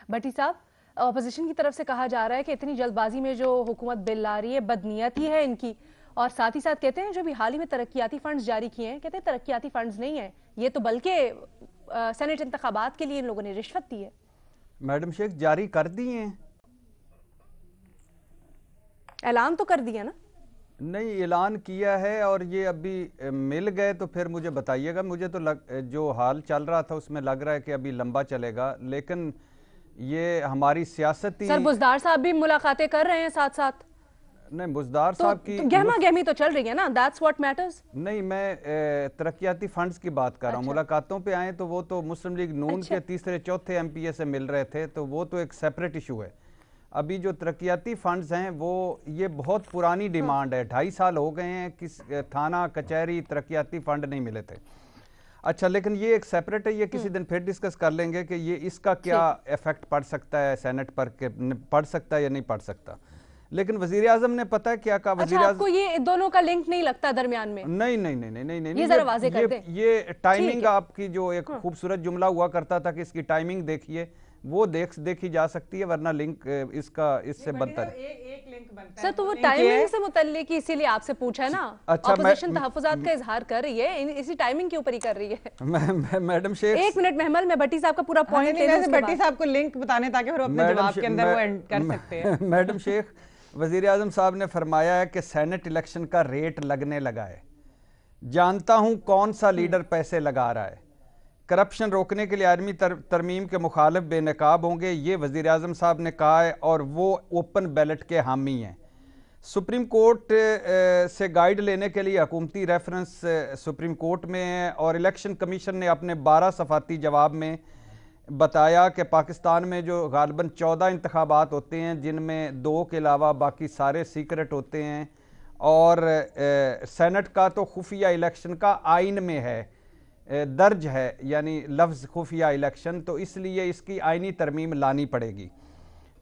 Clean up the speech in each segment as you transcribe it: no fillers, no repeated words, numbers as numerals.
بھٹی صاحب، اپوزیشن کی طرف سے کہا جا رہا ہے کہ اتنی جلد بازی میں جو حکومت بل لا رہی ہے بدنیتی ہے ان کی، اور ساتھ ہی ساتھ کہتے ہیں جو بھی حال ہی میں ترقیاتی فنڈز جاری کیے ہیں، کہتے ہیں ترقیاتی فنڈز نہیں ہیں یہ تو، بلکہ سینٹ انتخابات کے لیے ان لوگوں نے رشوت دی ہے۔ میڈم شیخ جاری کر دی ہیں؟ اعلان تو کر دیا نا؟ نہیں، اعلان کیا ہے، اور یہ ابھی مل گئے تو پھر مجھے بتائیے گا۔ مجھے تو جو حال چل رہا تھا اس میں لگ رہا ہے کہ ابھی لمبا چلے گا، لیکن یہ ہماری سیاستی سر بزدار صاحب بھی ملاقاتیں کر رہے ہیں ساتھ ساتھ، نہیں، بزدار تو صاحب کی گہما گہمی تو چل رہی ہے نا، that's what matters۔ نہیں، میں ترقیاتی فنڈز کی بات کر رہا ہوں۔ ملاقاتوں پہ آئیں تو وہ تو مسلم لیگ نون کے تیسرے چوتھے ایم پی اے سے مل رہے تھے، تو وہ تو ایک سیپریٹ ایشو ہے۔ ابھی جو ترقیاتی فنڈز ہیں وہ یہ بہت پرانی ڈیمانڈ ہے، 2.5 سال ہو گئے ہیں، تھانہ کچہری ترقیاتی فنڈ نہیں ملے تھے۔ اچھا، لیکن یہ ایک سیپریٹ ہے، یہ کسی دن پھر ڈسکس کر لیں گے کہ یہ اس کا کیا ایفیکٹ پڑ سکتا ہے سینٹ پر، کہ پڑ سکتا ہے یا نہیں پڑ سکتا۔ لیکن وزیر اعظم نے پتہ ہے کیا کہا؟ اچھا، آپ کو یہ دونوں کا لنک نہیں لگتا درمیان میں؟ نہیں نہیں نہیں نہیں نہیں، یہ ذرا واضح کر دیں۔ یہ ٹائمنگ آپ کی جو ایک خوبصورت جملہ ہوا کرتا تھا کہ اس کی ٹائمنگ دیکھیے، وہ دیکھی جا سکتی ہے، ورنہ لنک اس سے بدتر ہے۔ سر تو وہ ٹائمنگ سے متعلق ہی اسی لیے آپ سے پوچھا ہے نا، اپوزیشن تحفظات کا اظہار کر رہی ہے، اسی ٹائمنگ کے اوپر ہی کر رہی ہے۔ میڈم شیخ ایک منٹ محمل، میں بھٹی صاحب کا پورا پوائنٹ لے لوں، بھٹی صاحب کو لنک بتانے تاکہ پھر اپنے جواب کے اندر وہ اینڈ کر سکتے ہیں۔ میڈم شیخ، وزیر اعظم صاحب نے فرمایا ہے کہ سینٹ الیکشن کا ریٹ لگنے لگا ہے، جانتا ہوں کون سا لیڈر پیسے لگا رہا ہے، کرپشن روکنے کے لیے آئینی ترمیم کے مخالف بے نقاب ہوں گے، یہ وزیر اعظم صاحب نے کہا ہے، اور وہ اوپن بیلٹ کے حامی ہیں۔ سپریم کورٹ سے گائیڈ لینے کے لیے حکومتی ریفرنس سپریم کورٹ میں ہے، اور الیکشن کمیشن نے اپنے 12 صفحاتی جواب میں بتایا کہ پاکستان میں جو غالباً 14 انتخابات ہوتے ہیں، جن میں 2 کے علاوہ باقی سارے سیکرٹ ہوتے ہیں، اور سینٹ کا تو خفیہ الیکشن کا آئین میں ہے، درج ہے، یعنی لفظ خفیہ الیکشن، تو اس لیے اس کی آئینی ترمیم لانی پڑے گی۔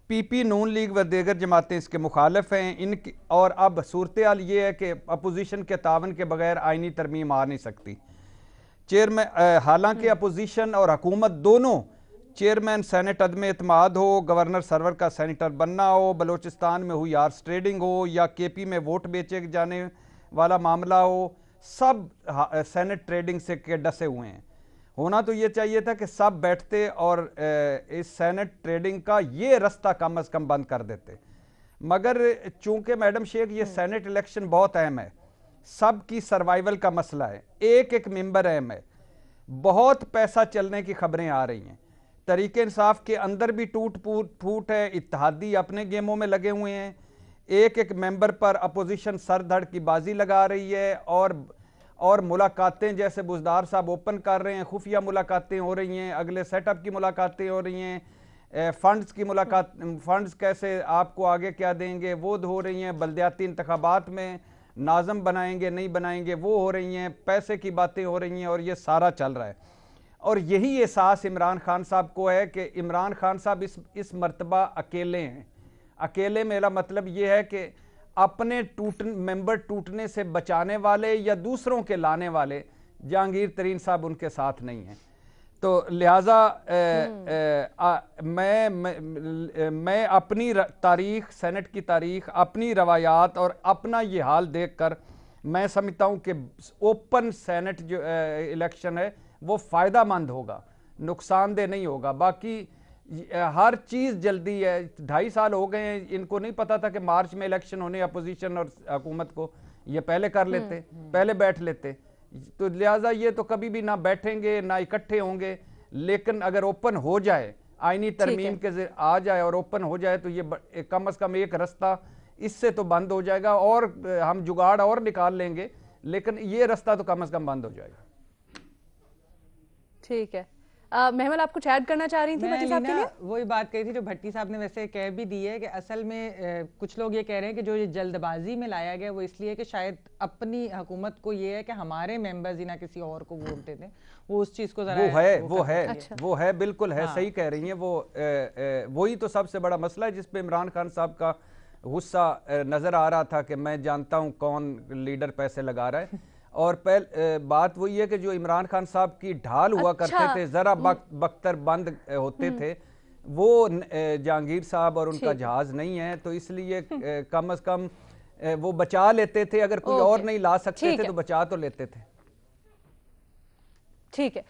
پی پی، نون لیگ و دیگر جماعتیں اس کے مخالف ہیں، اور اب صورتحال یہ ہے کہ اپوزیشن کے تعاون کے بغیر آئینی ترمیم آ نہیں سکتی۔ حالانکہ اپوزیشن اور حکومت دونوں، چیئرمین سینٹ عدم اعتماد ہو، گورنر سرور کا سینیٹر بننا ہو، بلوچستان میں ہوئی آرس ٹریڈنگ ہو، یا کے پی میں ووٹ بیچے جانے والا معاملہ ہو، سب سینٹ ٹریڈنگ سے کے ڈسے ہوئے ہیں۔ ہونا تو یہ چاہیے تھا کہ سب بیٹھتے اور اس سینٹ ٹریڈنگ کا یہ رستہ کم از کم بند کر دیتے، مگر چونکہ میڈم شیخ یہ سینٹ الیکشن بہت اہم ہے، سب کی سروائیول کا مسئلہ ہے، ایک ممبر اہم ہے، بہت پیسہ چلنے کی خبریں آ رہی ہیں، تحریک انصاف کے اندر بھی ٹوٹ پھوٹ ہے، اتحادی اپنے گیموں میں لگے ہوئے ہیں، ایک ممبر پر اپوزیشن سر دھڑ کی بازی لگا رہی ہے، اور ملاقاتیں جیسے بزدار صاحب اوپن کر رہے ہیں، خفیہ ملاقاتیں ہو رہی ہیں، اگلے سیٹ اپ کی ملاقاتیں ہو رہی ہیں، فنڈز کیسے آپ کو آگے کیا دیں گے وہ ہو رہی ہیں، بلدیاتی انتخابات میں ناظم بنائیں گے نہیں بنائیں گے وہ ہو رہی ہیں، پیسے کی باتیں ہو رہی ہیں، اور یہ سارا چل رہا ہے۔ اور یہی احساس عمران خان صاحب کو ہے کہ عمران خان صاحب اس مرتبہ اکیلے ہیں۔ اکیلے میرا مطلب یہ ہے کہ اپنے ممبر ٹوٹنے سے بچانے والے یا دوسروں کے لانے والے جہانگیر ترین صاحب ان کے ساتھ نہیں ہیں، تو لہٰذا میں اپنی تاریخ، سینٹ کی تاریخ، اپنی روایات اور اپنا یہ حال دیکھ کر میں سمجھتا ہوں کہ اوپن سینٹ جو الیکشن ہے وہ فائدہ مند ہوگا، نقصان دہ نہیں ہوگا۔ باقی ہر چیز جلدی ہے، 2.5 سال ہو گئے ہیں، ان کو نہیں پتا تھا کہ مارچ میں الیکشن ہونے، اپوزیشن اور حکومت کو، یہ پہلے کر لیتے، پہلے بیٹھ لیتے، تو لہٰذا یہ تو کبھی بھی نہ بیٹھیں گے نہ اکٹھے ہوں گے، لیکن اگر اوپن ہو جائے، آئینی ترمیم کے آ جائے اور اوپن ہو جائے، تو یہ کم از کم ایک رستہ اس سے تو بند ہو جائے گا، اور ہم جگاڑ اور نکال لیں گے، لیکن یہ رستہ تو کم از کم بند ہو جائے گا۔ ٹھیک ہے، محمل آپ کچھ ایڈ کرنا چاہ رہی تھی بھٹی صاحب کے لیے؟ وہی بات کہی تھی جو بھٹی صاحب نے ویسے کہہ بھی دی ہے، کہ اصل میں کچھ لوگ یہ کہہ رہے ہیں کہ جو یہ جلد بازی میں لایا گیا وہ اس لیے کہ شاید اپنی حکومت کو یہ ہے کہ ہمارے ممبرز ہی نہ کسی اور کو ووٹ دے دیں، وہ اس چیز کو ذرا وہ ہے بالکل ہے، صحیح کہہ رہی ہیں، وہی تو سب سے بڑا مسئلہ ہے جس پہ عمران خان صاحب کا غصہ نظر آ رہا تھا کہ میں جانتا ہوں کون لیڈر پیسے لگا رہا ہے۔ اور بات وہی ہے کہ جو عمران خان صاحب کی ڈھال ہوا کرتے تھے، ذرا بختر بند ہوتے تھے، وہ جہانگیر صاحب اور ان کا جہاز نہیں ہے، تو اس لیے کم از کم وہ بچا لیتے تھے، اگر کوئی اور نہیں لا سکتے تھے تو بچا تو لیتے تھے. ٹھیک ہے.